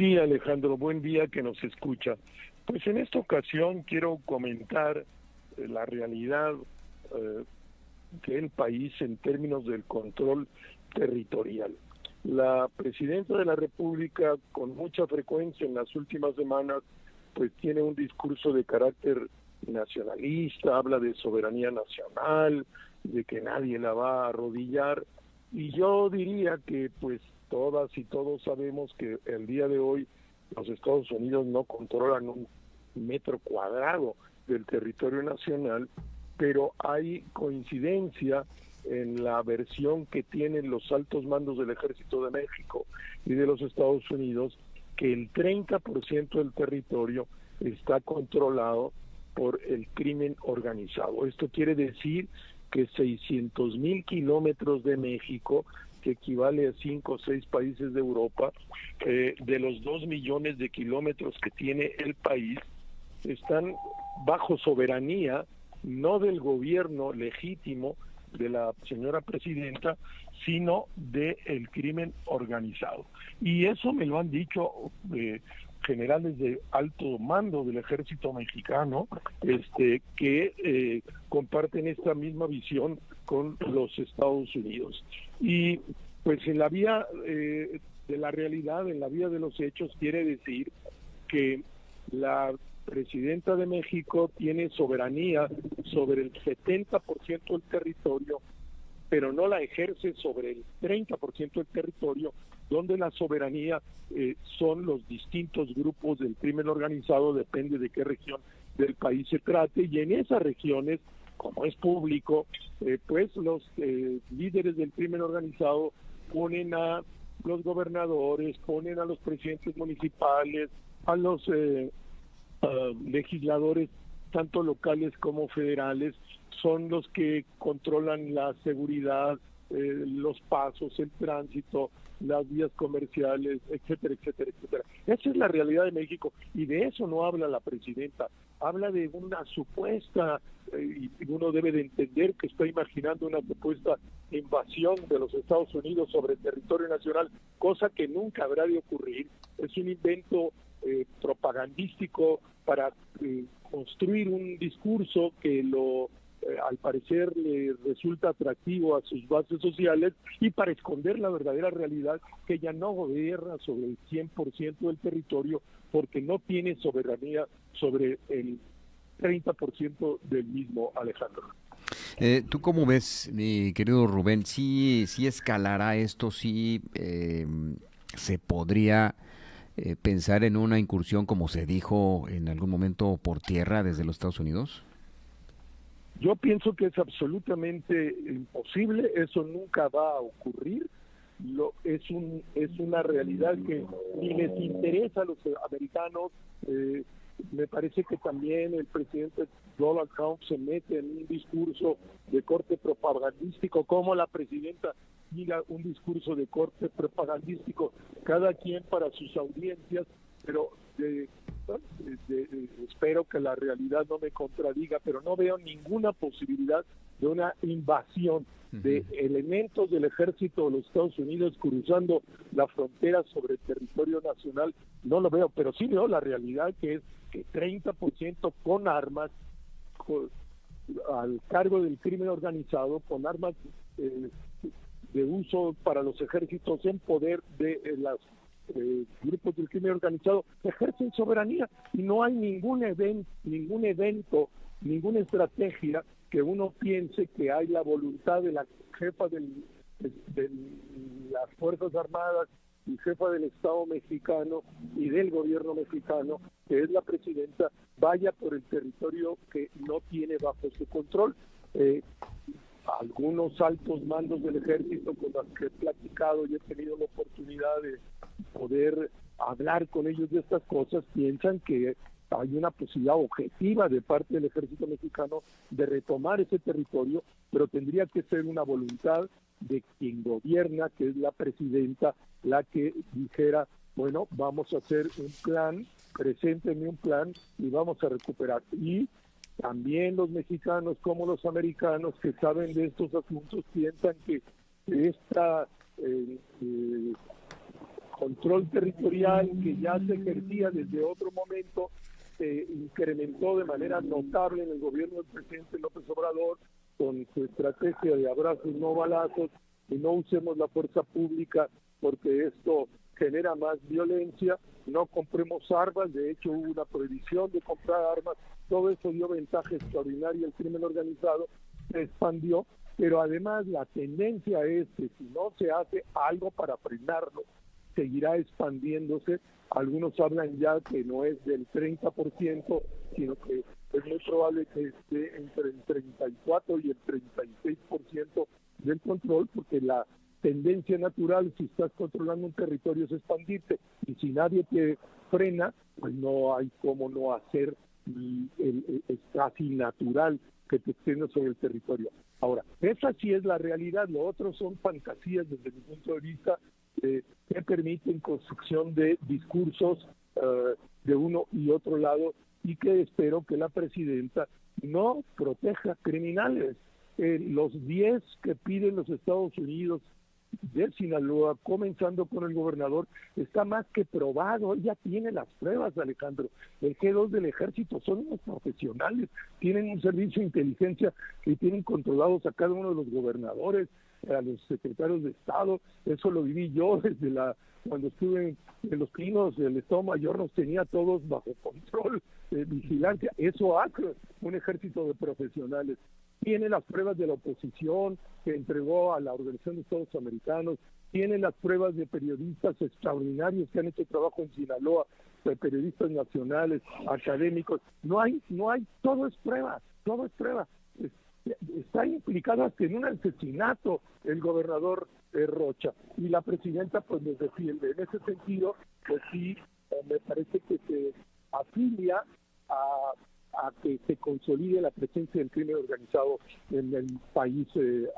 día, Alejandro, buen día que nos escucha. Pues en esta ocasión quiero comentar la realidad del país en términos del control territorial. La presidenta de la República, con mucha frecuencia en las últimas semanas, pues tiene un discurso de carácter nacionalista, habla de soberanía nacional, de que nadie la va a arrodillar, y yo diría que pues todas y todos sabemos que el día de hoy los Estados Unidos no controlan un metro cuadrado del territorio nacional, pero hay coincidencia en la versión que tienen los altos mandos del Ejército de México y de los Estados Unidos, que el 30% del territorio está controlado por el crimen organizado. Esto quiere decir que 600,000 kilómetros de México, que equivale a 5 o 6 países de Europa, de los 2 millones de kilómetros que tiene el país, están bajo soberanía, no del gobierno legítimo de la señora presidenta, sino del crimen organizado. Y eso me lo han dicho generales de alto mando del ejército mexicano, que comparten esta misma visión con los Estados Unidos. Y pues en la vía de la realidad, en la vía de los hechos, quiere decir que la presidenta de México tiene soberanía sobre el 70% del territorio, pero no la ejerce sobre el 30% del territorio, donde la soberanía son los distintos grupos del crimen organizado, depende de qué región del país se trate, y en esas regiones, como es público, pues los líderes del crimen organizado ponen a los gobernadores, ponen a los presidentes municipales, a los legisladores, tanto locales como federales, son los que controlan la seguridad, los pasos, el tránsito, las vías comerciales, etcétera, etcétera, etcétera. Esa es la realidad de México, y de eso no habla la presidenta. Habla de una supuesta, y uno debe de entender que está imaginando una supuesta invasión de los Estados Unidos sobre el territorio nacional, cosa que nunca habrá de ocurrir. Es un invento propagandístico para construir un discurso que al parecer le resulta atractivo a sus bases sociales, y para esconder la verdadera realidad, que ella no gobierna sobre el 100% del territorio, porque no tiene soberanía sobre el 30% del mismo, Alejandro. ¿Tú cómo ves, mi querido Rubén? ¿Sí escalará esto? ¿Sí se podría pensar en una incursión, como se dijo en algún momento, por tierra desde los Estados Unidos? Yo pienso que es absolutamente imposible, eso nunca va a ocurrir. Es una realidad que ni les interesa a los americanos. Me parece que también el presidente Donald Trump se mete en un discurso de corte propagandístico, como la presidenta diga un discurso de corte propagandístico, cada quien para sus audiencias, pero espero que la realidad no me contradiga, pero no veo ninguna posibilidad de una invasión de elementos del ejército de los Estados Unidos cruzando la frontera sobre el territorio nacional. No lo veo, pero sí veo la realidad, que es que 30% con armas al cargo del crimen organizado, con armas de uso para los ejércitos en poder de las grupos del crimen organizado, ejercen soberanía, y no hay ningún evento, ninguna estrategia que uno piense que hay la voluntad de la jefa de las Fuerzas Armadas y jefa del Estado mexicano y del gobierno mexicano, que es la presidenta, vaya por el territorio que no tiene bajo su control. Algunos altos mandos del ejército con los que he platicado y he tenido la oportunidad de poder hablar con ellos de estas cosas, piensan que hay una posibilidad objetiva de parte del ejército mexicano de retomar ese territorio, pero tendría que ser una voluntad de quien gobierna, que es la presidenta, la que dijera, bueno, vamos a hacer un plan, preséntenme un plan y vamos a recuperar. Y también los mexicanos como los americanos que saben de estos asuntos piensan que esta control territorial que ya se ejercía desde otro momento se incrementó de manera notable en el gobierno del presidente López Obrador con su estrategia de abrazos no balazos y no usemos la fuerza pública porque esto genera más violencia, no compremos armas, de hecho hubo una prohibición de comprar armas, todo eso dio ventaja extraordinaria al crimen organizado, se expandió, pero además la tendencia es que si no se hace algo para frenarlo, seguirá expandiéndose. Algunos hablan ya que no es del 30%, sino que es muy probable que esté entre el 34 y el 36% del control, porque la tendencia natural, si estás controlando un territorio, es expandirte, y si nadie te frena, pues no hay cómo no hacer, y es casi natural que te extiendas sobre el territorio. Ahora, esa sí es la realidad, lo otro son fantasías desde mi punto de vista, que permiten construcción de discursos de uno y otro lado, y que espero que la presidenta no proteja criminales. Los 10 que piden los Estados Unidos de Sinaloa, comenzando con el gobernador, está más que probado, ella tiene las pruebas, Alejandro. El G2 del ejército son unos profesionales, tienen un servicio de inteligencia que tienen controlados a cada uno de los gobernadores, a los secretarios de Estado. Eso lo viví yo desde cuando estuve en Los Pinos, el Estado Mayor nos tenía todos bajo control, vigilancia. Eso hace un ejército de profesionales. Tiene las pruebas de la oposición que entregó a la Organización de Estados Americanos, tiene las pruebas de periodistas extraordinarios que han hecho trabajo en Sinaloa, de periodistas nacionales, académicos. No hay, todo es prueba, todo es prueba. Está implicado hasta en un asesinato el gobernador Rocha, y la presidenta pues nos defiende. En ese sentido, pues sí, me parece que se afilia a que se consolide la presencia del crimen organizado en el país,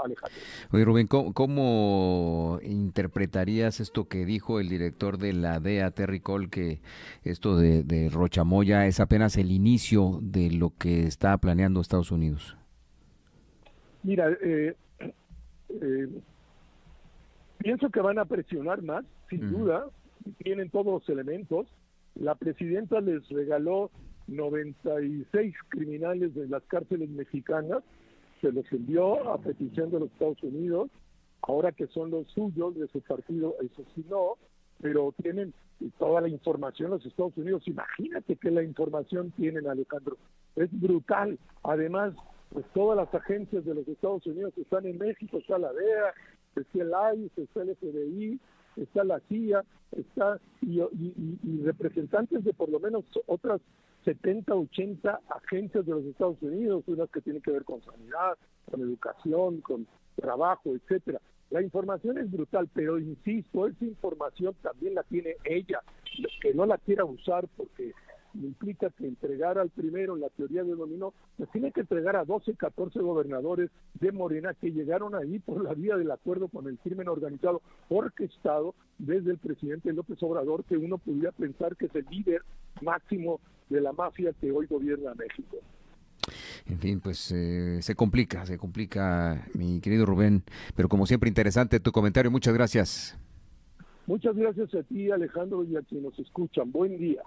Alejandro. Oye, Rubén, ¿cómo interpretarías esto que dijo el director de la DEA, Terry Cole, que esto de Rocha Moya es apenas el inicio de lo que está planeando Estados Unidos? Mira, pienso que van a presionar más, sin duda, tienen todos los elementos. La presidenta les regaló 96 criminales de las cárceles mexicanas, se los envió a petición de los Estados Unidos, ahora que son los suyos de su partido, eso sí no, pero tienen toda la información los Estados Unidos. Imagínate que la información tienen, Alejandro, es brutal. Además, pues todas las agencias de los Estados Unidos están en México, está la DEA, está el ICE, está el FBI, está la CIA, está y representantes de por lo menos otras 70, 80 agencias de los Estados Unidos, unas que tienen que ver con sanidad, con educación, con trabajo, etcétera. La información es brutal, pero insisto, esa información también la tiene ella, que no la quiera usar porque implica que entregar al primero, en la teoría de dominó, pues tiene que entregar a 12, 14 gobernadores de Morena que llegaron ahí por la vía del acuerdo con el crimen organizado orquestado desde el presidente López Obrador, que uno pudiera pensar que es el líder máximo de la mafia que hoy gobierna México. En fin, pues se complica, mi querido Rubén, pero como siempre interesante tu comentario, muchas gracias. Muchas gracias a ti, Alejandro, y a quienes nos escuchan. Buen día.